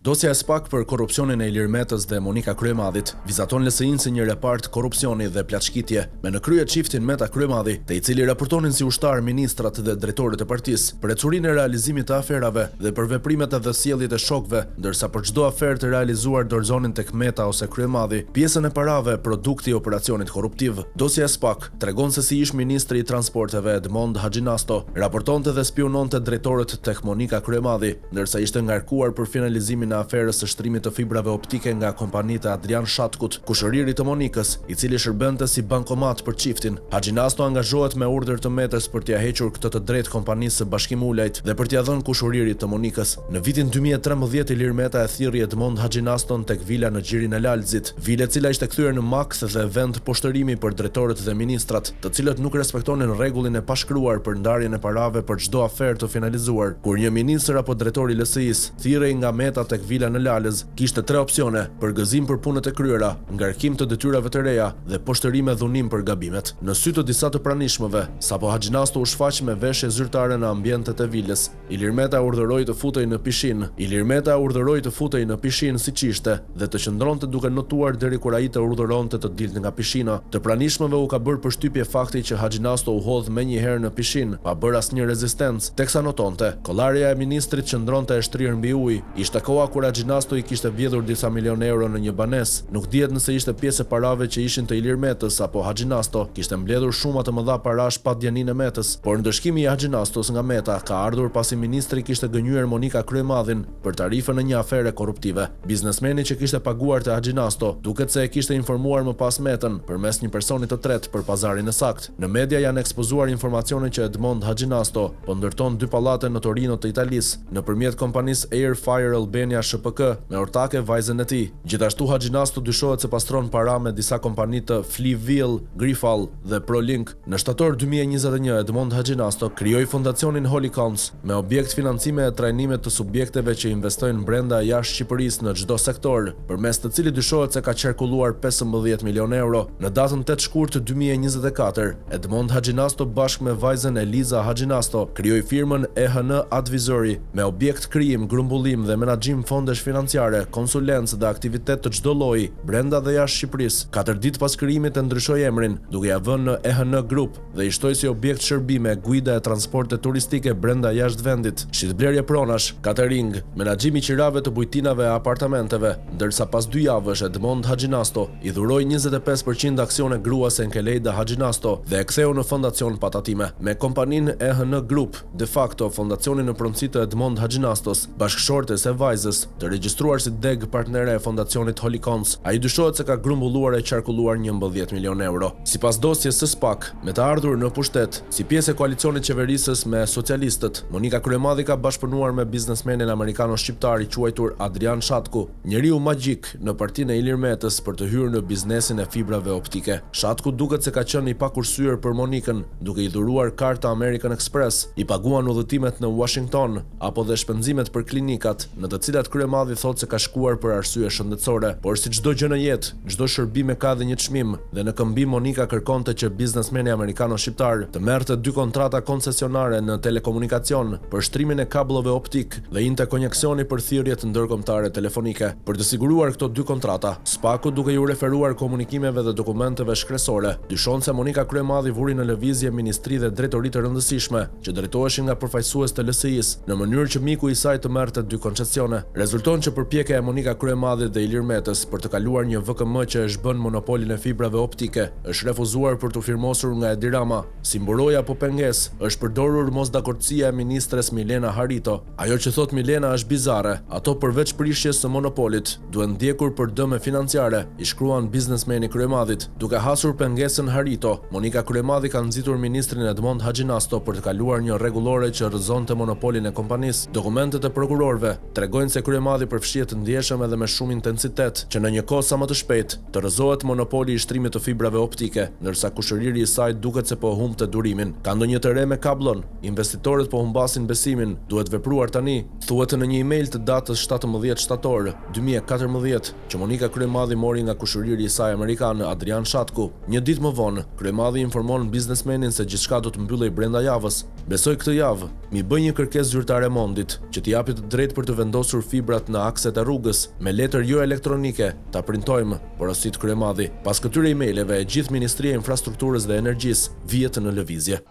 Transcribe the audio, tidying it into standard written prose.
Dosja e SPAK për korrupsionin e Ilir Metës dhe Monika Kryemadhit vizaton LSI-n si një repart korrupsioni dhe plaçkitje, me në krye çiftin Meta Kryemadhi, te i cili raportonin si ushtar ministrat dhe drejtorët e partisë, për ecurinë e realizimit të aferave dhe për veprimet dhe sjelljet e shokëve, ndërsa për çdo aferë të realizuar dorëzonin tek Meta ose Kryemadhi pjesën e parave produkti i operacionit korruptiv. Dosja e SPAK tregon se si ish ministri i transporteve Edmond Haxhinasto raportonte dhe spiononte drejtorët tek Monika Kryemadhi, ndërsa ishte ngarkuar për finalizimin e aferës së shtrimit të fibrave optike nga kompanitë e Adrian Shatkut, kushëririt të Monikës, i cili shërbente si bankomat për çiftin. Haxhinasto angazhohet me urdhër të Metës për t'ia hequr këtë të drejtë kompanisë së Bashkim Ulajt dhe për t'ia dhënë kushëririt të Monikës. Në vitin 2013 Ilir Meta e thirrri Edmond Haxhinaston tek vila në Gjirin e Lalzit, vilë e cila ishte kthyer në maks dhe vend poshtërimi për drejtorët dhe ministrat, të cilët nuk respektonin rregullin e pashkruar për ndarjen e parave për çdo aferë të finalizuar. Kur një ministër apo drejtor i LSI-s thirrej nga Meta tek vila në Lalez, kishte 3 opsione: përgëzim për punët e kryera, ngarkim të detyrave të reja dhe poshtërim e dhunim për gabimet. Në sy të disa të pranishmëve, sapo Haxhinasto u shfaq me veshje zyrtare në ambientet e vilës, Ilir Meta urdhëroi të futej në pishinë. Ilir Meta urdhëroi të futej në pishinë siç ishte dhe të qëndronte duke notuar deri kur ai të urdhëronte të dilte nga pishina. Të pranishmëve u ka bërë përshtypje fakti që Haxhinasto u hodh menjëherë në pishinë pa bërë asnjë rezistencë, teksa notonte: kollarja e ministrit qëndronte e shtrirë mbi ujë. Ishte koha kur Haxhinasto i kishte vjedhur disa milionë euro në një banesë. Nuk dihet nëse ishte pjesë e parave që ishin të Ilir Metës apo Haxhinasto kishte mbledhur shumë të mëdha parash pa djeninë e Metës. Por ndëshkimi i Haxhinastos nga Meta ka ardhur pasi ministri kishte gënjur Monika Kryemadhin për tarifën e një afere korruptive. Biznesmeni që kishte paguar te Haxhinasto duket se e kishte informuar më pas Metën përmes një personi të tretë për pazarin e saktë. Në media janë ekspozuar informacione që Edmond Haxhinasto po ndërton 2 pallate në Torino të Italisë nëpërmjet kompanisë Air Fire Albania SHPK me ortake vajzën e tij. Gjithashtu Haxhinasto dyshohet se pastron para me disa kompani të Flyville, Grifal dhe Prolink. Në shtator 2021 Edmond Haxhinasto krijoi fondacionin Holy Cons me objekt financime e trajnimet të subjekteve që investojnë brenda e jashtë Shqipërisë në çdo sektor, përmes të cilit dyshohet se ka qarkulluar 15 milionë euro. Në datën 8 shkurt 2024, Edmond Haxhinasto bashkë me vajzën Eliza Haxhinasto krijoi firmën EHN Advisory me objekt krijim, grumbullim dhe menaxhim fondesh financiare, konsulencë dhe aktivitet të çdo lloji, brenda dhe jashtë Shqipërisë. 4 ditë pas krijimit e ndryshoi emrin, duke ia vënë në EHN Group dhe i shtoi si objekt shërbime, guida e transporte turistike brenda jashtë vendit, shitblerje pronash, catering, menaxhimi i qirave të bujtinave e apartamenteve, ndërsa pas 2 javësh Edmond Haxhinasto i dhuroi 25% aksione gruase Enkeleida Haxhinasto dhe e ktheu në fondacion pa tatime. Me kompaninë EHN Group, de facto fondacioni në pronësi të Edmond Haxhinastos, bashkëshortes e vajzës, të regjistruar si deg partnere e fondacionit Holy Cons, ai dyshohet se ka grumbulluar e qarkulluar 11 milionë euro. Sipas dosjes së SPAK, me të ardhur në pushtet si pjesë e koalicionit qeverisës me socialistët, Monika Kryemadhi ka bashkëpunuar me biznesmenin amerikano-shqiptar i quajtur Adrian Shatku, njeriu magjik në partinë e Ilir Metës për të hyrë në biznesin e fibrave optike. Shatku duket se ka qenë i pakursyer për Monikën, duke i dhuruar karta American Express, i paguan udhëtimet në Washington apo dhe shpenzimet për klinikat, në të cilat Kryemadhi thotë se ka shkuar për arsye shëndetësore. Por si çdo gjë në jetë, çdo shërbim ka dhe një çmim, dhe në këmbim Monika kërkonte që biznesmeni amerikano-shqiptar të merrte 2 kontrata koncesionare në telekomunikacion për shtrimin e kabllove optik dhe interkoneksioni për thirrjet ndërkombëtare telefonike. Për të siguruar këto 2 kontrata, SPAK-u, duke ju referuar komunikimeve dhe dokumenteve shkresore, dyshon se Monika Kryemadhi vuri në lëvizje ministri dhe drejtori të rëndësishme që drejtoheshin nga përfaqësues të LSI-s në mënyrë që miku i saj të merrte 2 koncesione. Rezulton që përpjekja e Monika Kryemadhit dhe Ilir Metës për të kaluar një VKM që e shbën monopolin e fibrave optike është refuzuar për të firmosur nga Edi Rama. Si mburoj apo pengesë, është përdorur mosdakordësia e ministres Milena Harito. Ajo që thot Milena është bizare. Ato përveç prishjes së monopolit, duhen ndjekur për dëme financiare, i shkruan biznesmeni Kryemadhit. Duke hasur pengesën Harito, Monika Kryemadhi ka nxitur ministrin Edmond Haxhinasto për të kaluar një rregullore që rrëzonte monopolin e kompanisë. Dokumentet e prokurorëve tregojnë se Kryemadhi përfshihet të ndjeshëm edhe me shumë intensitet që në një kohë sa më të shpejtë të rrëzohet monopoli i shtrimit të fibrave optike, ndërsa kushëriri i saj duket se po humbte durimin. Ka ndonjë të re me kablon? Investitorët po humbasin besimin. Duhet vepruar tani. Thuhet në një email të datës 17 shtator 2014 që Monika Kryemadhi mori nga kushëriri i saj amerikan Adrian Shatku. Një ditë më vonë, Kryemadhi informon biznesmenin se gjithçka do të mbyllej brenda javës. Besoj këtë javë, mi bëj një kërkesë zyrtare Mondit, që t'i japi të drejtë për të vendosur fibrat në akset e rrugës, me letër jo elektronike, ta printojmë, porosit Kryemadhi. Pas këtyre emaileve, gjithë Ministria e Infrastrukturës dhe Energjisë vihet në lëvizje.